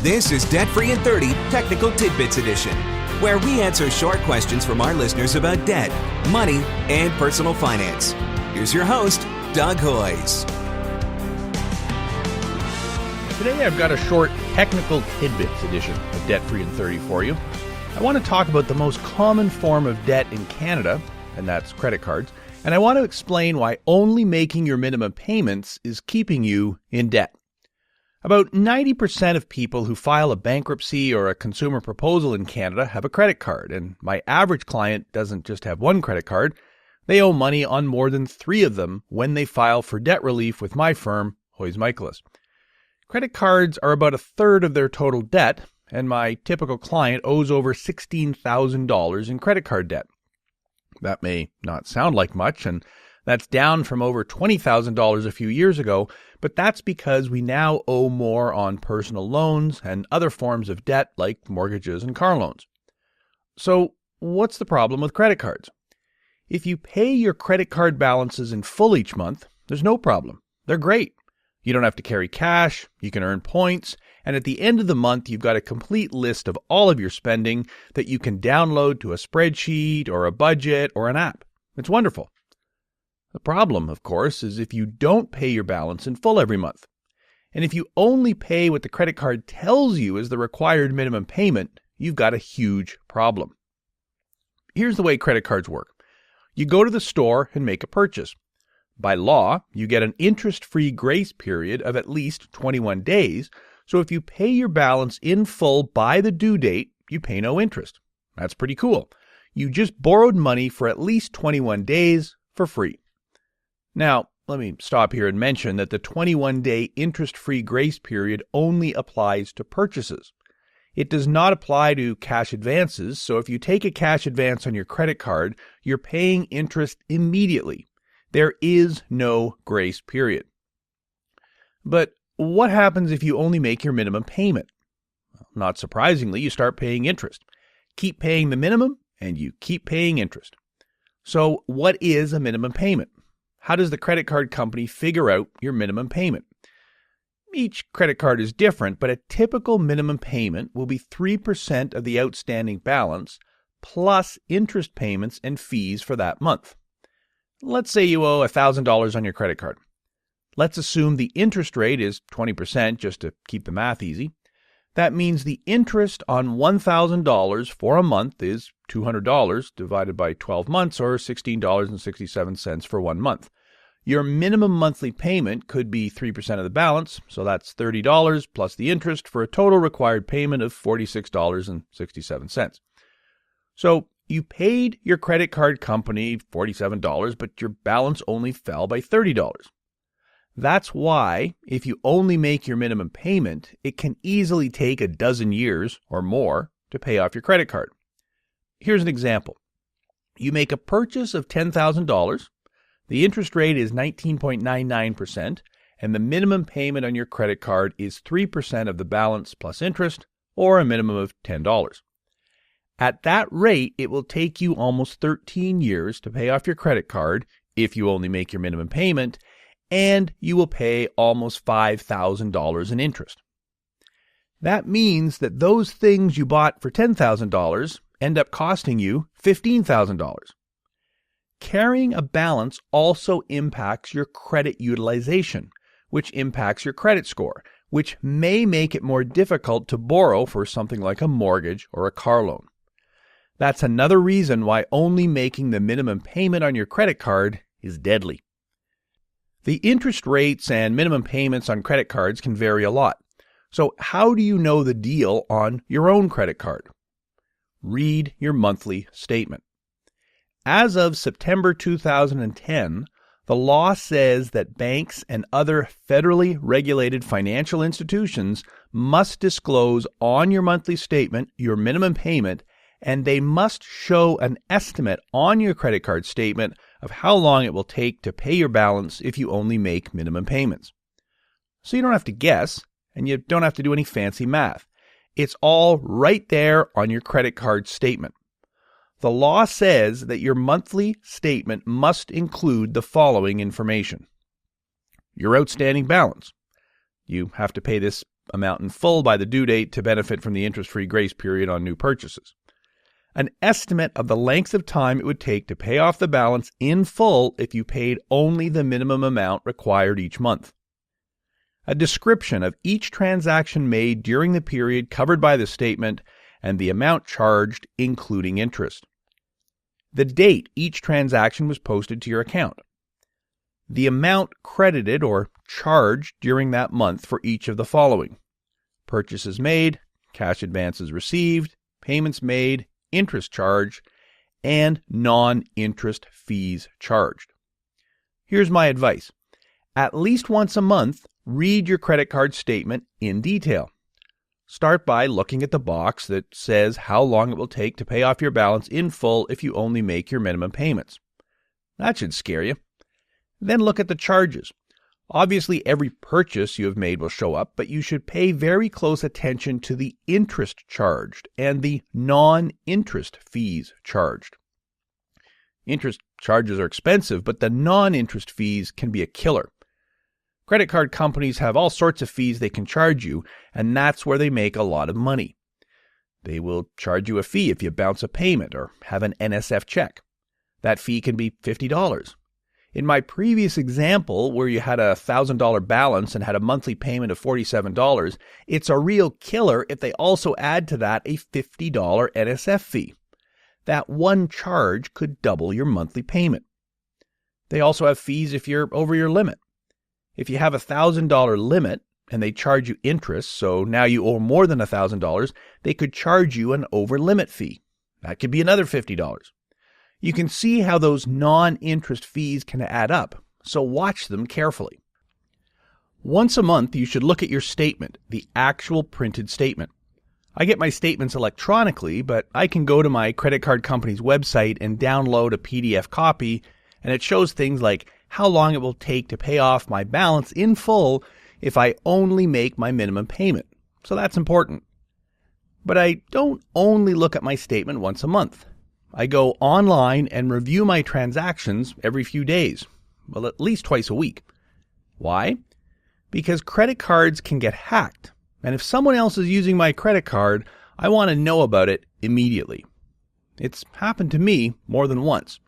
This is Debt Free in 30 Technical Tidbits Edition, where we answer short questions from our listeners about debt, money, and personal finance. Here's your host, Doug Hoyes. Today I've got a short Technical Tidbits edition of Debt Free in 30 for you. I want to talk about the most common form of debt in Canada, and that's credit cards, and I want to explain why only making your minimum payments is keeping you in debt. About 90% of people who file a bankruptcy or a consumer proposal in Canada have a credit card, and my average client doesn't just have one credit card. They owe money on more than 3 of them when they file for debt relief with my firm, Hoyes Michaelis. Credit cards are about a third of their total debt, and my typical client owes over $16,000 in credit card debt. That may not sound like much, and that's down from over $20,000 a few years ago, but that's because we now owe more on personal loans and other forms of debt like mortgages and car loans. So, what's the problem with credit cards? If you pay your credit card balances in full each month, there's no problem. They're great. You don't have to carry cash, you can earn points, and at the end of the month, you've got a complete list of all of your spending that you can download to a spreadsheet or a budget or an app. It's wonderful. The problem, of course, is if you don't pay your balance in full every month. And if you only pay what the credit card tells you is the required minimum payment, you've got a huge problem. Here's the way credit cards work. You go to the store and make a purchase. By law, you get an interest-free grace period of at least 21 days, so if you pay your balance in full by the due date, you pay no interest. That's pretty cool. You just borrowed money for at least 21 days for free. Now, let me stop here and mention that the 21-day interest-free grace period only applies to purchases. It does not apply to cash advances, so if you take a cash advance on your credit card, you're paying interest immediately. There is no grace period. But what happens if you only make your minimum payment? Well, not surprisingly, you start paying interest. Keep paying the minimum, and you keep paying interest. So what is a minimum payment? How does the credit card company figure out your minimum payment? Each credit card is different, but a typical minimum payment will be 3% of the outstanding balance plus interest payments and fees for that month. Let's say you owe $1,000 on your credit card. Let's assume the interest rate is 20% just to keep the math easy. That means the interest on $1,000 for a month is $200 divided by 12 months or $16.67 for 1 month. Your minimum monthly payment could be 3% of the balance, so that's $30 plus the interest for a total required payment of $46.67. So you paid your credit card company $47, but your balance only fell by $30. That's why, if you only make your minimum payment, it can easily take a dozen years or more to pay off your credit card. Here's an example. You make a purchase of $10,000, the interest rate is 19.99%, and the minimum payment on your credit card is 3% of the balance plus interest, or a minimum of $10. At that rate, it will take you almost 13 years to pay off your credit card if you only make your minimum payment, and you will pay almost $5,000 in interest. That means that those things you bought for $10,000 end up costing you $15,000. Carrying a balance also impacts your credit utilization, which impacts your credit score, which may make it more difficult to borrow for something like a mortgage or a car loan. That's another reason why only making the minimum payment on your credit card is deadly. The interest rates and minimum payments on credit cards can vary a lot. So how do you know the deal on your own credit card? Read your monthly statement. As of September 2010, the law says that banks and other federally regulated financial institutions must disclose on your monthly statement your minimum payment, and they must show an estimate on your credit card statement of how long it will take to pay your balance if you only make minimum payments. So you don't have to guess, and you don't have to do any fancy math. It's all right there on your credit card statement. The law says that your monthly statement must include the following information. Your outstanding balance. You have to pay this amount in full by the due date to benefit from the interest-free grace period on new purchases. An estimate of the length of time it would take to pay off the balance in full if you paid only the minimum amount required each month. A description of each transaction made during the period covered by the statement and the amount charged, including interest. The date each transaction was posted to your account. The amount credited or charged during that month for each of the following: purchases made, cash advances received, payments made, interest charged, and non-interest fees charged. Here's my advice. At least once a month, read your credit card statement in detail. Start by looking at the box that says how long it will take to pay off your balance in full if you only make your minimum payments. That should scare you. Then look at the charges. Obviously, every purchase you have made will show up, but you should pay very close attention to the interest charged and the non-interest fees charged. Interest charges are expensive, but the non-interest fees can be a killer. Credit card companies have all sorts of fees they can charge you, and that's where they make a lot of money. They will charge you a fee if you bounce a payment or have an NSF check. That fee can be $50. In my previous example, where you had a $1,000 balance and had a monthly payment of $47, it's a real killer if they also add to that a $50 NSF fee. That one charge could double your monthly payment. They also have fees if you're over your limit. If you have a $1,000 limit and they charge you interest, so now you owe more than $1,000, they could charge you an over-limit fee. That could be another $50. You can see how those non-interest fees can add up, so watch them carefully. Once a month, you should look at your statement, the actual printed statement. I get my statements electronically, but I can go to my credit card company's website and download a PDF copy, and it shows things like how long it will take to pay off my balance in full if I only make my minimum payment. So that's important. But I don't only look at my statement once a month. I go online and review my transactions every few days, well, at least twice a week. Why? Because credit cards can get hacked, and if someone else is using my credit card, I want to know about it immediately. It's happened to me more than once.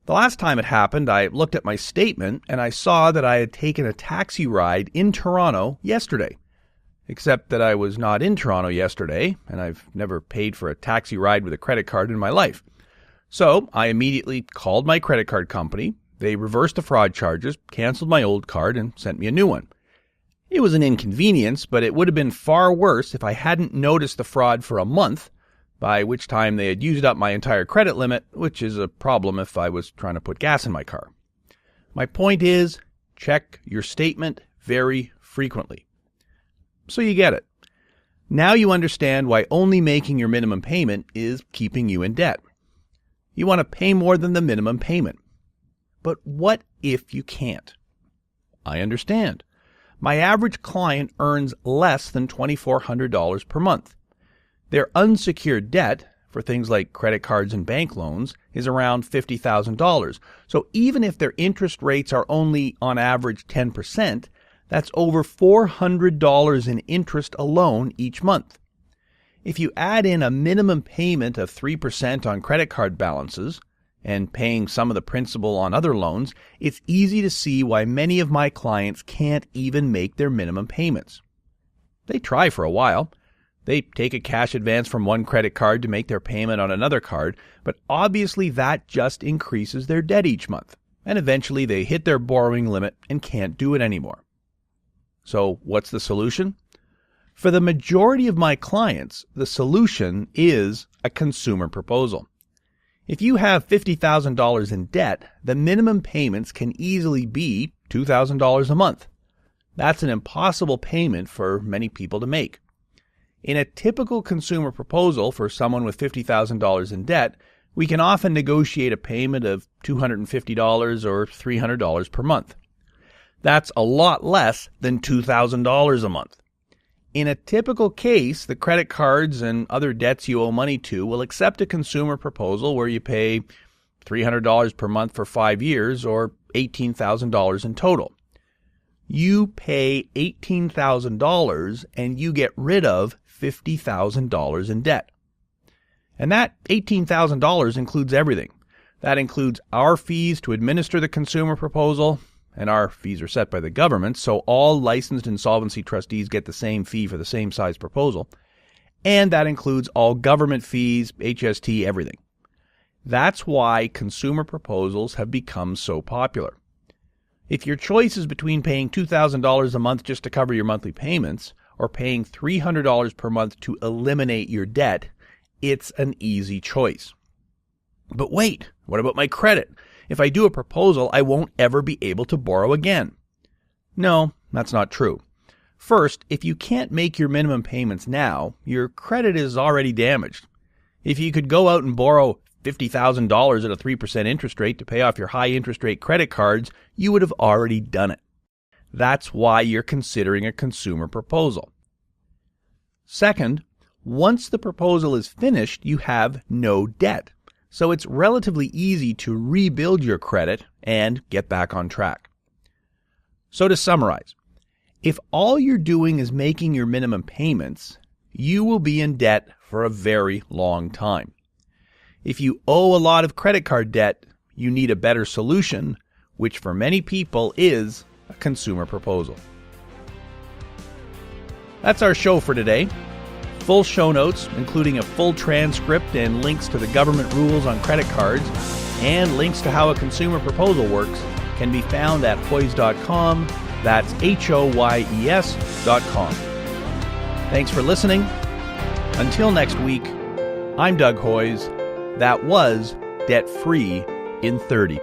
The last time it happened, I looked at my statement and I saw that I had taken a taxi ride in Toronto yesterday. Except that I was not in Toronto yesterday, and I've never paid for a taxi ride with a credit card in my life. So I immediately called my credit card company. They reversed the fraud charges, canceled my old card, and sent me a new one. It was an inconvenience, but it would have been far worse if I hadn't noticed the fraud for a month, by which time they had used up my entire credit limit, which is a problem if I was trying to put gas in my car. My point is, check your statement very frequently. So you get it. Now you understand why only making your minimum payment is keeping you in debt. You want to pay more than the minimum payment. But what if you can't? I understand. My average client earns less than $2,400 per month. Their unsecured debt, for things like credit cards and bank loans, is around $50,000. So even if their interest rates are only on average 10%, that's over $400 in interest alone each month. If you add in a minimum payment of 3% on credit card balances and paying some of the principal on other loans, it's easy to see why many of my clients can't even make their minimum payments. They try for a while. They take a cash advance from one credit card to make their payment on another card, but obviously that just increases their debt each month, and eventually they hit their borrowing limit and can't do it anymore. So what's the solution? For the majority of my clients, the solution is a consumer proposal. If you have $50,000 in debt, the minimum payments can easily be $2,000 a month. That's an impossible payment for many people to make. In a typical consumer proposal for someone with $50,000 in debt, we can often negotiate a payment of $250 or $300 per month. That's a lot less than $2,000 a month. In a typical case, the credit cards and other debts you owe money to will accept a consumer proposal where you pay $300 per month for 5 years or $18,000 in total. you pay $18,000 and you get rid of $50,000 in debt. And that $18,000 includes everything. That includes our fees to administer the consumer proposal, and our fees are set by the government, so all licensed insolvency trustees get the same fee for the same size proposal. And that includes all government fees, HST, everything. That's why consumer proposals have become so popular. If your choice is between paying $2,000 a month just to cover your monthly payments or paying $300 per month to eliminate your debt, it's an easy choice. But wait, what about my credit? If I do a proposal, I won't ever be able to borrow again. No, that's not true. First, if you can't make your minimum payments now, your credit is already damaged. If you could go out and borrow $50,000 at a 3% interest rate to pay off your high interest rate credit cards, you would have already done it. That's why you're considering a consumer proposal. Second, once the proposal is finished, you have no debt. So it's relatively easy to rebuild your credit and get back on track. So to summarize, if all you're doing is making your minimum payments, you will be in debt for a very long time. If you owe a lot of credit card debt, you need a better solution, which for many people is a consumer proposal. That's our show for today. Full show notes, including a full transcript and links to the government rules on credit cards, and links to how a consumer proposal works, can be found at hoyes.com. That's HOYES.com. Thanks for listening. Until next week, I'm Doug Hoyes. That was Debt Free in 30.